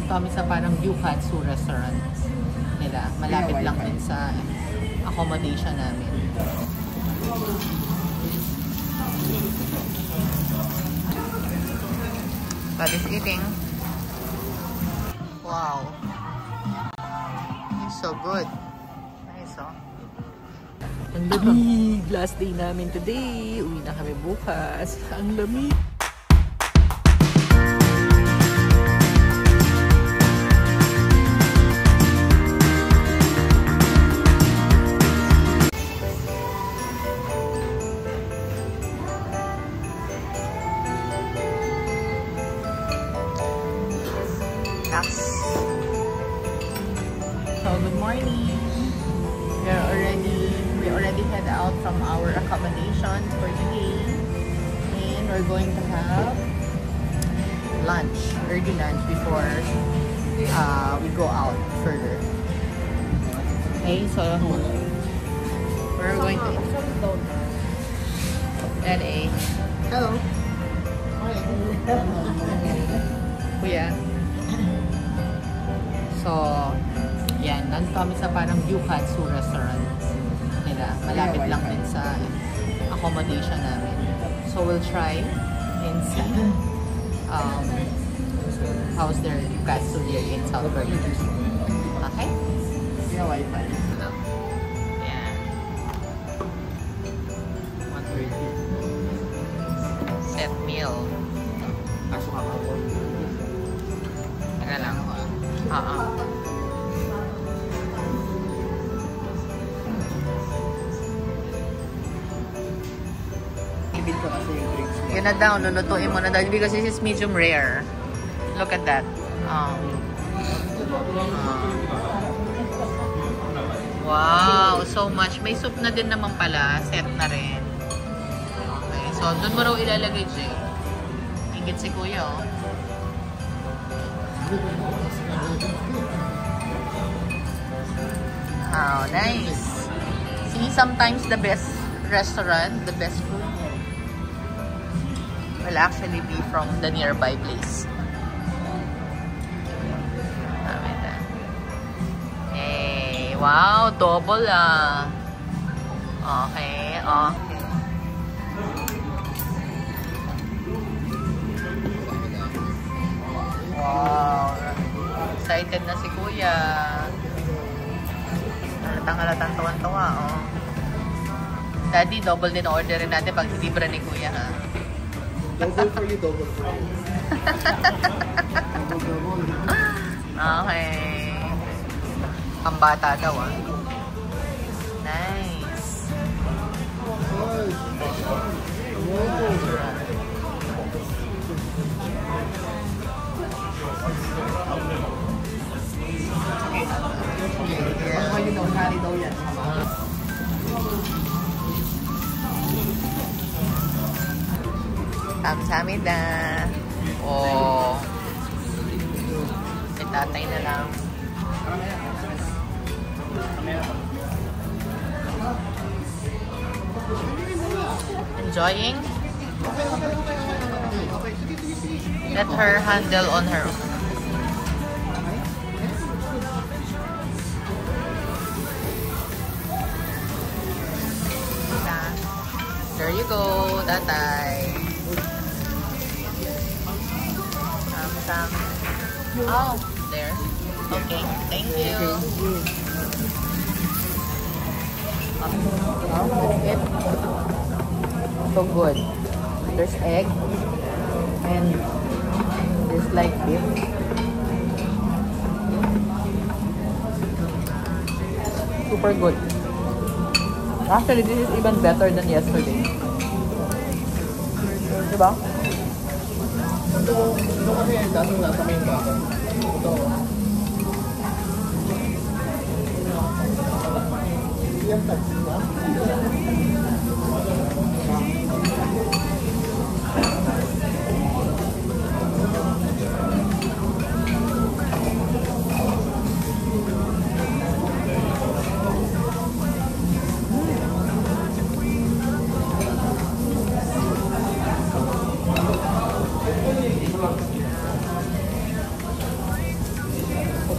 kami sa parang Gyukatsu restaurant nila. Malapit lang din sa accommodation namin. That is eating. Wow. It's so good. Nice, oh. Ang lamig. Last day namin today. Uwi na kami bukas. Ang lamig. So good morning. We already head out from our accommodation for today, and we're going to have lunch, early lunch before we go out further. Okay, so we're going to LA. Hello. Kuya. So, yan, nandito kami sa parang Gyukatsu restaurant nila. Malapit lang din sa accommodation namin. So, we'll try and see how's their Gyukatsu here in South Korea. Okay? Yeah, Wi-Fi. Yan. Set meal. Teka lang. Yun na daw, lulutuin mo na daw because this is medium rare. Look at that. Wow, so much. May soup na din naman pala. Set na rin. Okay, so doon mo raw ilalagay, Jay. Ingit si Kuya, oh. Oh, nice. See, sometimes the best restaurant, the best food will actually be from the nearby place. Hey, wow, double ah. Okay, okay. Wow, excited na si Kuya. Halatang tuwan-tuwa, oh. Daddy, double din orderin natin pag libre ni Kuya, ha? Double for you, double for you. Double. Okay. Pambata daw, ah. Nice. Kamsahamnida. Oh. May tatay na lang. Enjoying? Let her handle on her own. There you go, tatay. Oh, there. Okay, thank you. That's it. So good. There's egg and there's like beef. Super good. Actually, this is even better than yesterday. Diba? Ito kasi dati nasa main baka. Ito. Yan taxi ba?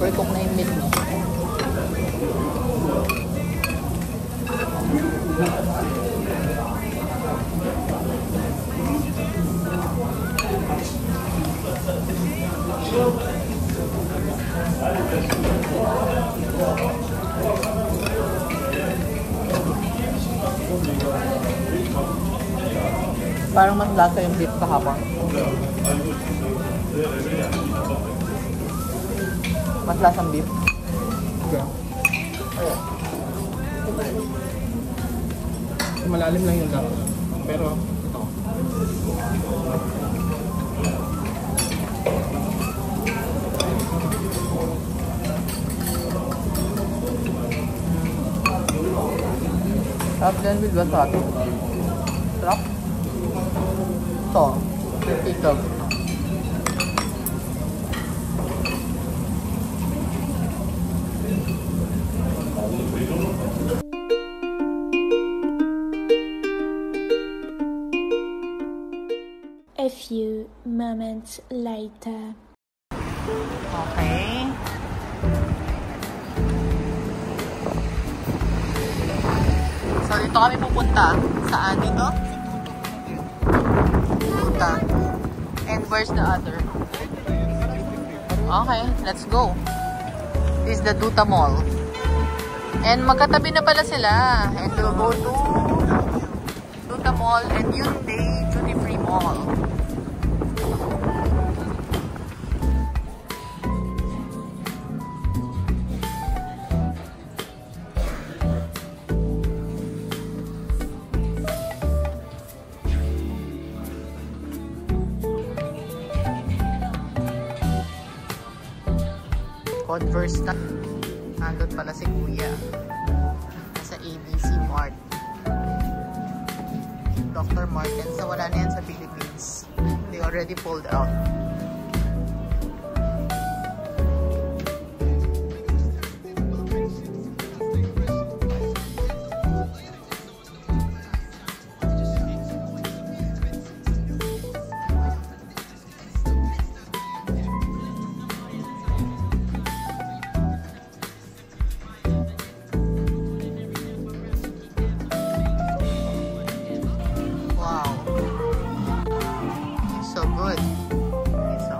Overcook na yung meat, no? Parang mas lasa yung beef kahapon. Mas lasang beef. Malalim lang yung lasa. Pero, ito. Sarap din with wasabi. Sarap. Ito. Pickle. A few moments later. Okay. So, dito kami pupunta. Saan dito? Duta. And where's the other? Okay, let's go. This is the Duta Mall. And magkatabi na pala sila. And we'll go to Duta Mall and Hyundai Duty Free Mall. Converse na. Nandun pala si Kuya. Nasa ABC Mart. Dr. Martens. So, wala na yan sa Philippines. They already pulled out. So good. So.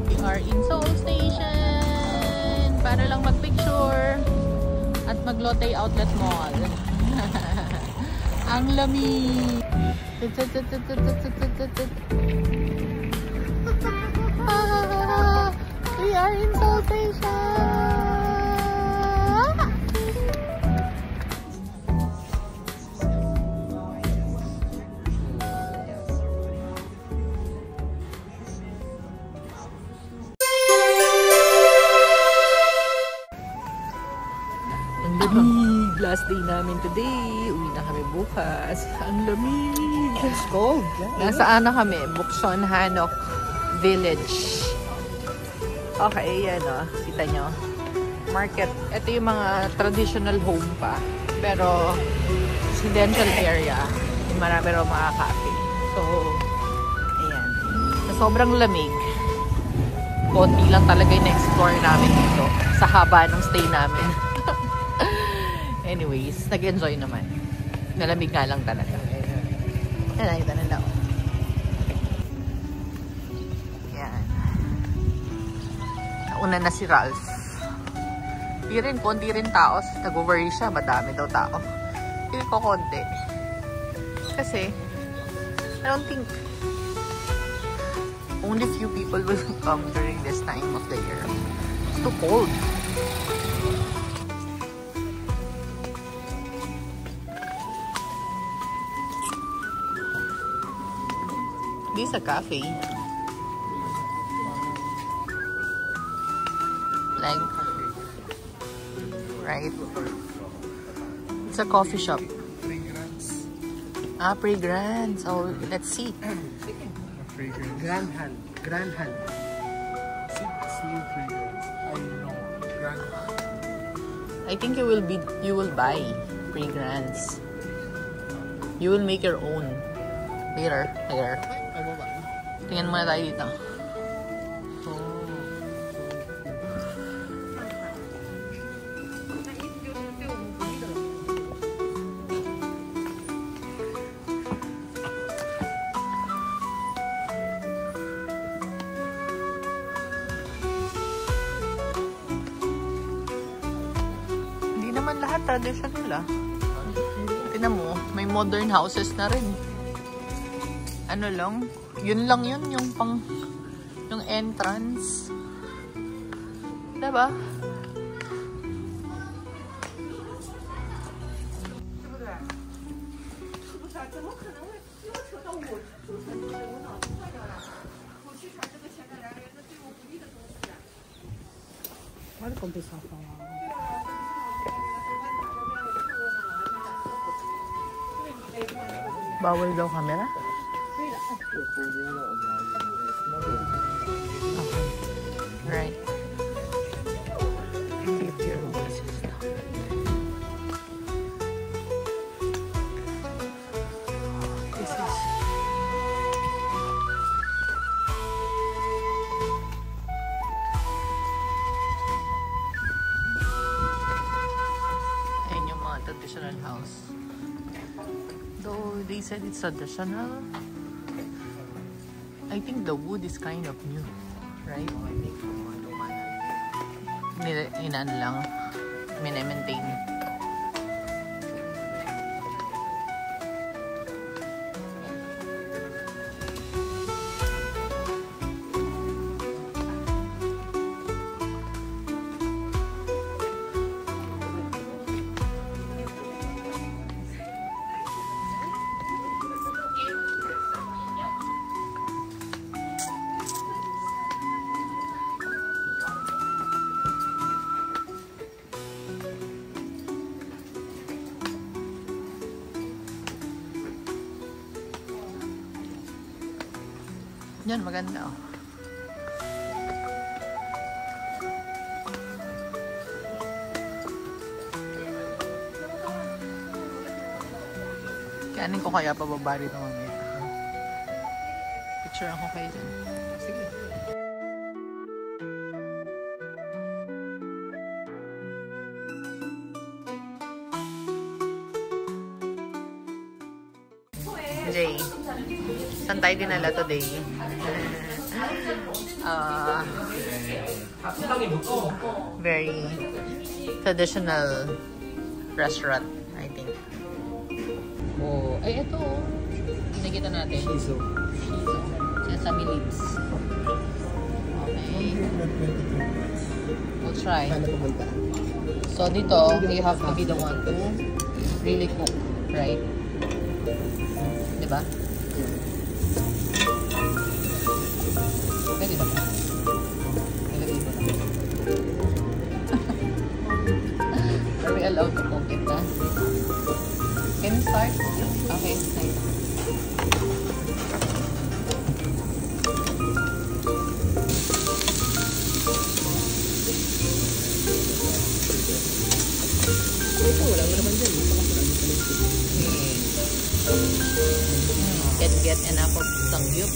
We are in Seoul Station para lang magpicture at mag-Lotte Outlet Mall. Ang lamig. We are in Seoul Station. Last day namin today. Uwi na kami bukas. Ang lamig. It's cold. Yeah. Nasaan na kami? Bukson Hanok Village. Okay, yan o. Kita nyo. Market. Ito yung mga traditional home pa. Pero, residential area. Marami raw mga cafe. So, ayan. Sa sobrang lamig, konti lang talaga yung na-explore namin dito. Sa haba ng stay namin. Anyways, nag-enjoy naman. Nalamig nga lang talaga. Nakita nila ako. Yan. Nauna na si Ralph. Konti rin tao. Nag-worry siya. Madami daw tao. Feel ko konti. Kasi, I don't think only few people will come during this time of the year. It's too cold. This is a cafe. Like, right? It's a coffee shop. Ah, fragrance. Oh, let's see. Fragrance. Grand Hand. Grand Hand. Slim fragrance. I know. Grand. I think you will buy fragrance. You will make your own. Later. Here. Ano ba? Tingnan muna tayo dito. Hindi naman lahat traditional ah. Tingnan mo, may modern houses na rin. Ano lang? Yun lang yun, yung entrance. Diba? Ano kung bisa pa? Bawal daw camera? Okay. Right. Keep your voices down. This is... Ayan yung mga traditional house. Though they said it's traditional, I think the wood is kind of new, right? Inan lang, maintain. Yan, maganda oh. Kanin ko kaya pababa rito mamaya. Picture ako kayo dyan. Sige. Jay, saan tayo dinala today? Very traditional restaurant, I think. Oh, ay ito oh. Nakita natin. Shiso. Sesame leaves. Okay. We'll try. Paano pumunta? So dito, you have to be the one to really cook, right? Diba? Pwede ba? Are we allowed to cook it, ha? Can you start? Okay, nice. Ito, wala mo naman dyan. Can get enough of sangyup.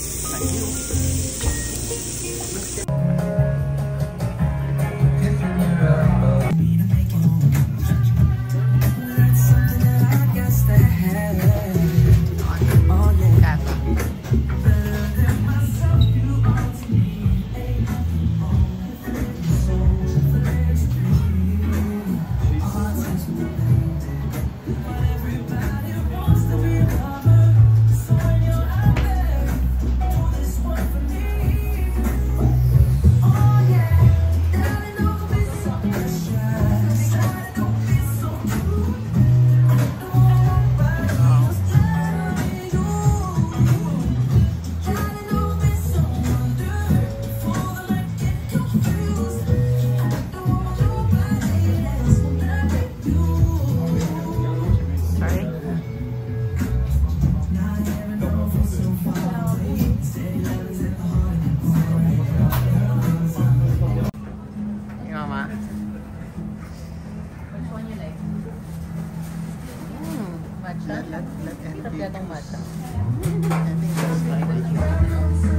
mata. I think that's right.